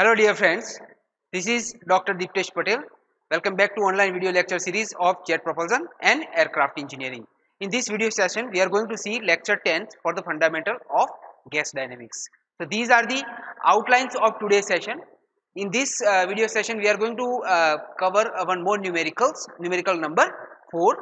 Hello dear friends, this is Dr. Deeptesh Patel. Welcome back to online video lecture series of Jet Propulsion and Aircraft Engineering. In this video session, we are going to see lecture 10 for the fundamental of gas dynamics. So these are the outlines of today's session. In this video session, we are going to cover one more numerical number 4.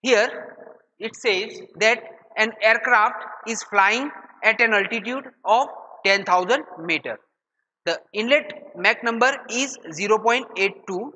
Here it says that an aircraft is flying at an altitude of 10,000 meter. The inlet Mach number is 0.82,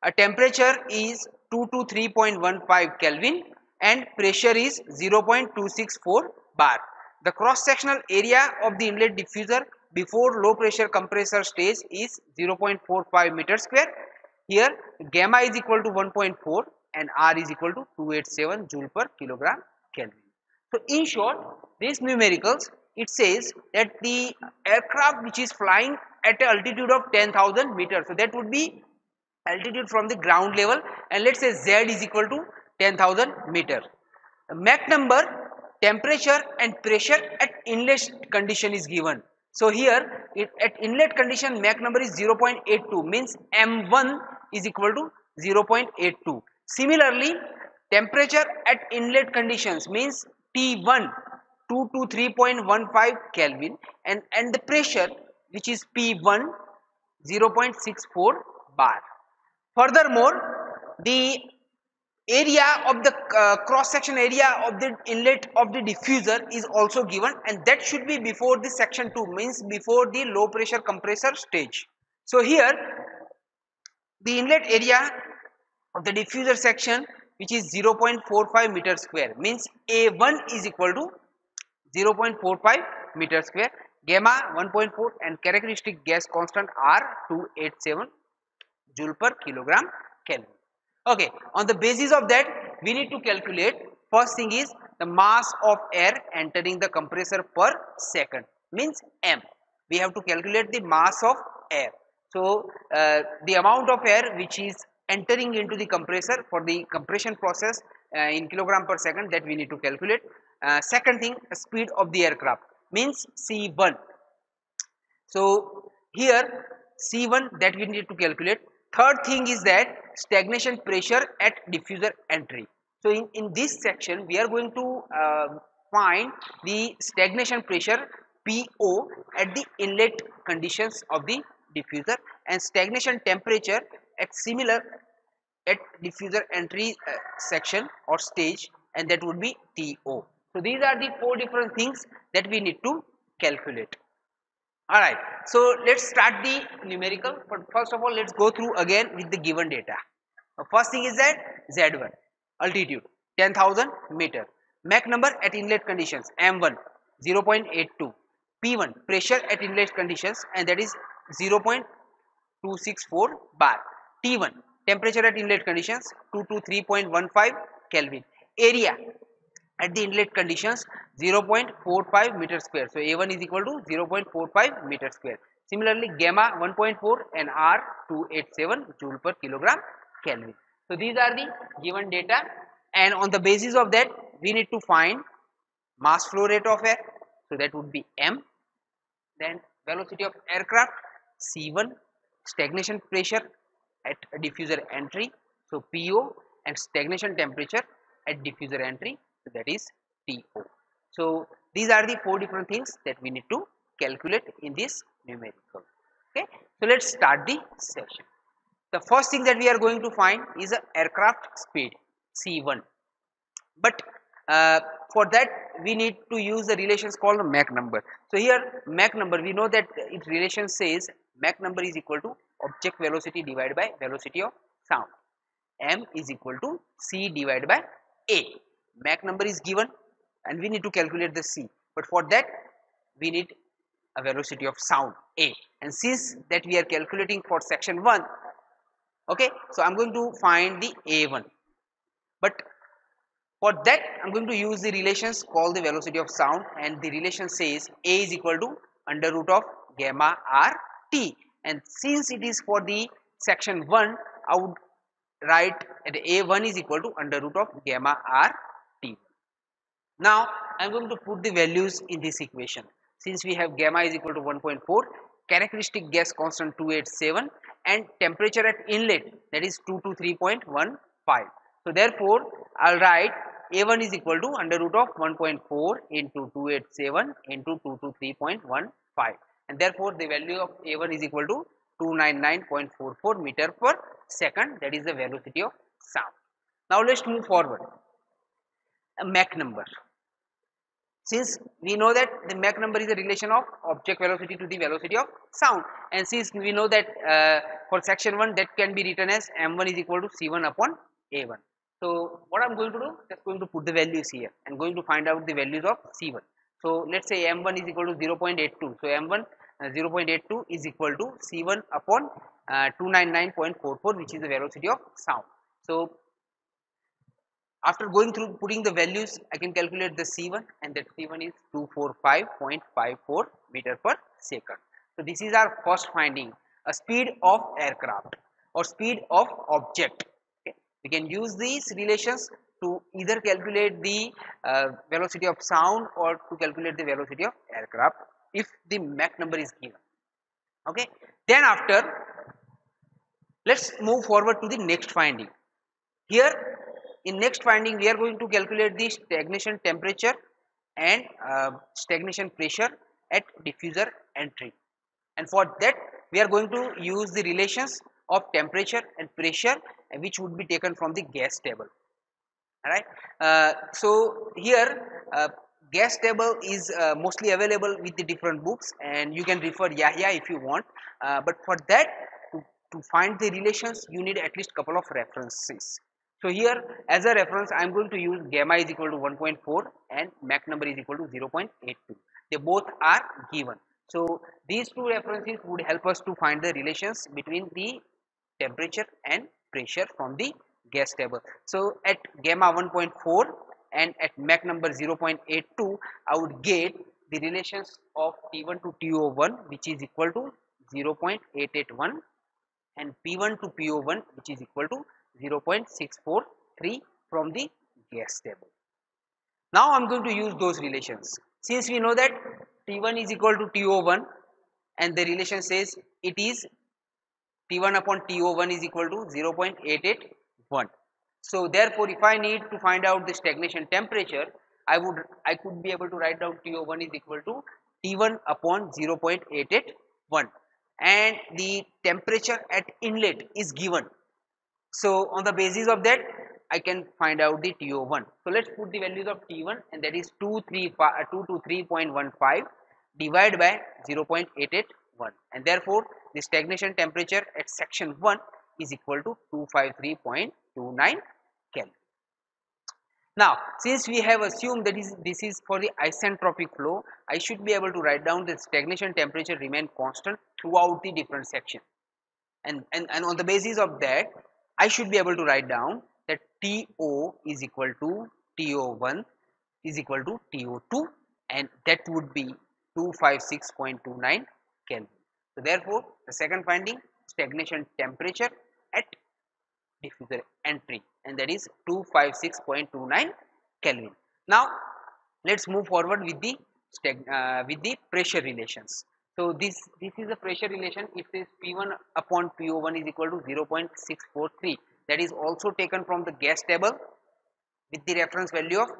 a temperature is 223.15 Kelvin and pressure is 0.264 bar. The cross sectional area of the inlet diffuser before low pressure compressor stage is 0.45 meter square. Here gamma is equal to 1.4 and R is equal to 287 joule per kilogram Kelvin. So in short, these numericals, it says that the aircraft which is flying at an altitude of 10,000 meters, so that would be altitude from the ground level, and let's say Z is equal to 10,000 meter. Mach number, temperature and pressure at inlet condition is given. So here at inlet condition Mach number is 0.82, means M1 is equal to 0.82. Similarly, temperature at inlet conditions means T1 223.15 Kelvin and the pressure which is P1 0.64 bar. Furthermore, the area of the cross section area of the inlet of the diffuser is also given, and that should be before the section 2, means before the low pressure compressor stage. So here the inlet area of the diffuser section which is 0.45 meter square, means A1 is equal to 0.45 meter square, gamma 1.4 and characteristic gas constant R 287 joule per kilogram Kelvin. Okay, on the basis of that we need to calculate, first thing is the mass of air entering the compressor per second, means M. We have to calculate the mass of air. So the amount of air which is entering into the compressor for the compression process in kilogram per second, that we need to calculate. Second thing, speed of the aircraft, means C1. So here C1 that we need to calculate. Third thing is that stagnation pressure at diffuser entry. So in this section we are going to find the stagnation pressure PO at the inlet conditions of the diffuser and stagnation temperature at similar at diffuser entry section or stage, and that would be TO. So these are the 4 different things that we need to calculate. Alright, so let's start the numerical, but first of all let's go through again with the given data. First thing is that Z1, altitude 10,000 meter, Mach number at inlet conditions M1 0.82, P1 pressure at inlet conditions and that is 0.264 bar, T1 temperature at inlet conditions 223.15 Kelvin, area at the inlet conditions 0.45 meter square. So A1 is equal to 0.45 meter square. Similarly, gamma 1.4 and R 287 joule per kilogram Kelvin. So these are the given data, and on the basis of that we need to find mass flow rate of air. So that would be M. Then velocity of aircraft C1, stagnation pressure at diffuser entry, so PO, and stagnation temperature at diffuser entry, so that is TO. So these are the 4 different things that we need to calculate in this numerical. Okay, so let's start the session. The first thing that we are going to find is the aircraft speed C1, but for that we need to use the relations called Mach number. So here Mach number, we know that its relation says Mach number is equal to object velocity divided by velocity of sound. M is equal to C divided by A. Mach number is given and we need to calculate the C, but for that we need a velocity of sound A, and since that we are calculating for section 1, okay, so I'm going to find the A1, but for that I'm going to use the relations called the velocity of sound, and the relation says A is equal to under root of gamma R T, and since it is for the section 1, I would write that A1 is equal to under root of gamma R T. Now I am going to put the values in this equation. Since we have gamma is equal to 1.4 characteristic gas constant 287, and temperature at inlet, that is 223.15. So therefore I'll write A1 is equal to under root of 1.4 into 287 into 223.15, and therefore the value of A1 is equal to 299.44 meter per second, that is the velocity of sound. Now let's move forward. A Mach number. Since we know that the Mach number is a relation of object velocity to the velocity of sound, and since we know that for section 1 that can be written as m1 is equal to c1 upon a1. So what I'm going to do, just going to put the values here and going to find out the values of c1. So let's say m1 is equal to 0.82. So m1 0.82 is equal to c1 upon 299.44, which is the velocity of sound. So after going through putting the values, I can calculate the C1, and that C1 is 245.54 meter per second. So this is our first finding, a speed of aircraft or speed of object. Okay. We can use these relations to either calculate the velocity of sound or to calculate the velocity of aircraft if the Mach number is given. Okay. Then after, let's move forward to the next finding. Here in next finding we are going to calculate the stagnation temperature and stagnation pressure at diffuser entry, and for that we are going to use the relations of temperature and pressure which would be taken from the gas table. Alright, so here gas table is mostly available with the different books, and you can refer Yahya if you want, but for that to find the relations you need at least couple of references. So here as a reference I am going to use gamma is equal to 1.4 and Mach number is equal to 0.82. They both are given. So these two references would help us to find the relations between the temperature and pressure from the gas table. So at gamma 1.4 and at Mach number 0.82 I would get the relations of T1 to TO1 which is equal to 0.881 and P1 to PO1 which is equal to 0.643 from the gas table. Now I am going to use those relations. Since we know that T1 is equal to TO1 and the relation says it is T1 upon TO1 is equal to 0.881. So therefore if I need to find out the stagnation temperature, I could be able to write down TO1 is equal to T1 upon 0.881, and the temperature at inlet is given. So on the basis of that I can find out the TO1. So let's put the values of T1, and that is 223.15 divided by 0.881, and therefore the stagnation temperature at section 1 is equal to 253.29 Kelvin. Now since we have assumed that this is for the isentropic flow, I should be able to write down the stagnation temperature remain constant throughout the different section, and on the basis of that I should be able to write down that TO is equal to TO1 is equal to TO2, and that would be 256.29 Kelvin. So therefore the second finding, stagnation temperature at diffuser entry, and that is 256.29 Kelvin. Now let's move forward with the pressure relations. So this is a pressure relation. It says P1 upon PO1 is equal to 0.643. That is also taken from the gas table with the reference value of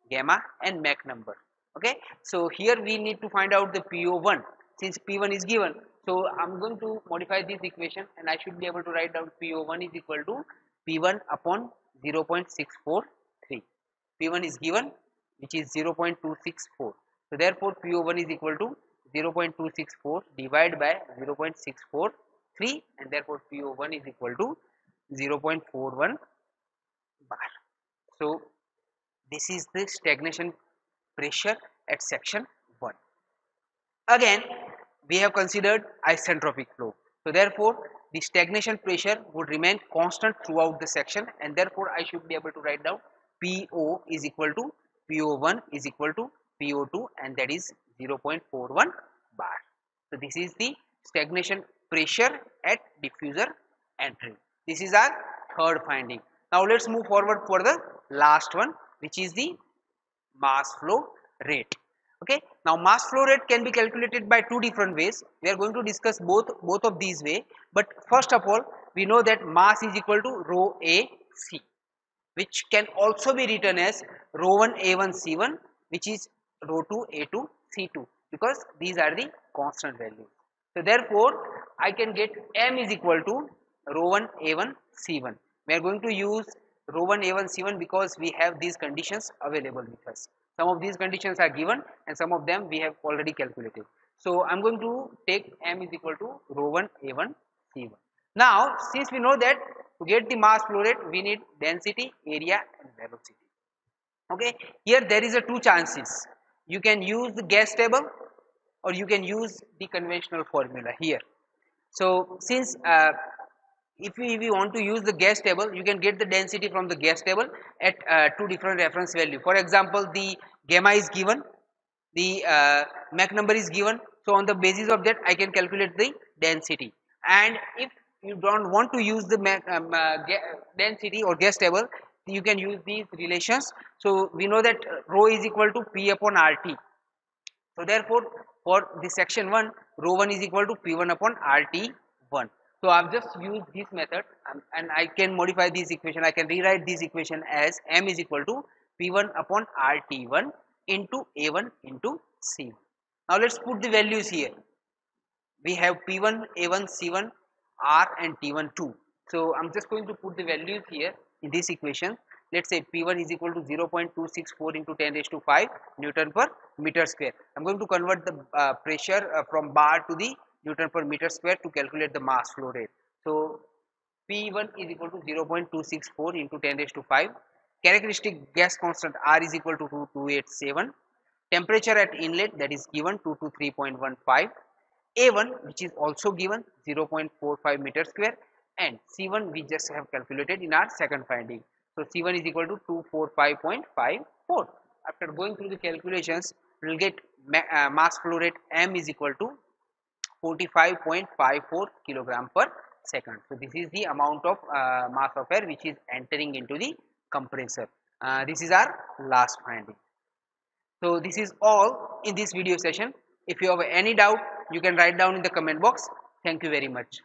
gamma and Mach number. Okay. So here we need to find out the PO1 since P1 is given. So I'm going to modify this equation, and I should be able to write down PO1 is equal to P1 upon 0.643. P1 is given, which is 0.264. So therefore PO1 is equal to 0.264 divided by 0.643, and therefore PO1 is equal to 0.41 bar. So this is the stagnation pressure at section 1. Again we have considered isentropic flow. So therefore the stagnation pressure would remain constant throughout the section, and therefore I should be able to write down PO is equal to PO1 is equal to PO2, and that is 0.41 bar. So this is the stagnation pressure at diffuser entry. This is our third finding. Now let's move forward for the last one, which is the mass flow rate. Okay, now mass flow rate can be calculated by two different ways. We are going to discuss both of these way, but first of all we know that mass is equal to rho a c, which can also be written as rho 1 a1 c1, which is rho 2 a2 c2, because these are the constant values. So therefore I can get m is equal to rho 1 a1 c1. We are going to use rho 1 a1 c1 because we have these conditions available with us. Some of these conditions are given and some of them we have already calculated. So I'm going to take m is equal to rho 1 a1 c1. Now since we know that to get the mass flow rate we need density, area and velocity. Okay, here there is a two chances. You can use the gas table or you can use the conventional formula here. So since if we want to use the gas table, you can get the density from the gas table at two different reference value. For example, the gamma is given, the Mach number is given. So on the basis of that I can calculate the density. And if you don't want to use the density or gas table, you can use these relations. So we know that rho is equal to P upon RT. So therefore for the section 1, rho 1 is equal to P1 upon RT1. So I've just used this method, and I can modify this equation. I can rewrite this equation as m is equal to P1 upon RT1 into A1 into C1. Now let's put the values here. We have P1, A1, C1, R and T1 2. So I'm just going to put the values here in this equation. Let's say P1 is equal to 0.264 into 10 raised to 5 Newton per meter square. I'm going to convert the pressure from bar to the Newton per meter square to calculate the mass flow rate. So P1 is equal to 0.264 into 10 raised to 5. Characteristic gas constant R is equal to 2287. Temperature at inlet, that is given 223.15. A1, which is also given 0.45 meter square, and C1 we just have calculated in our second finding. So C1 is equal to 245.54. After going through the calculations, we will get mass flow rate m is equal to 45.54 kilogram per second. So this is the amount of mass of air which is entering into the compressor. This is our last finding. So this is all in this video session. If you have any doubt, you can write down in the comment box. Thank you very much.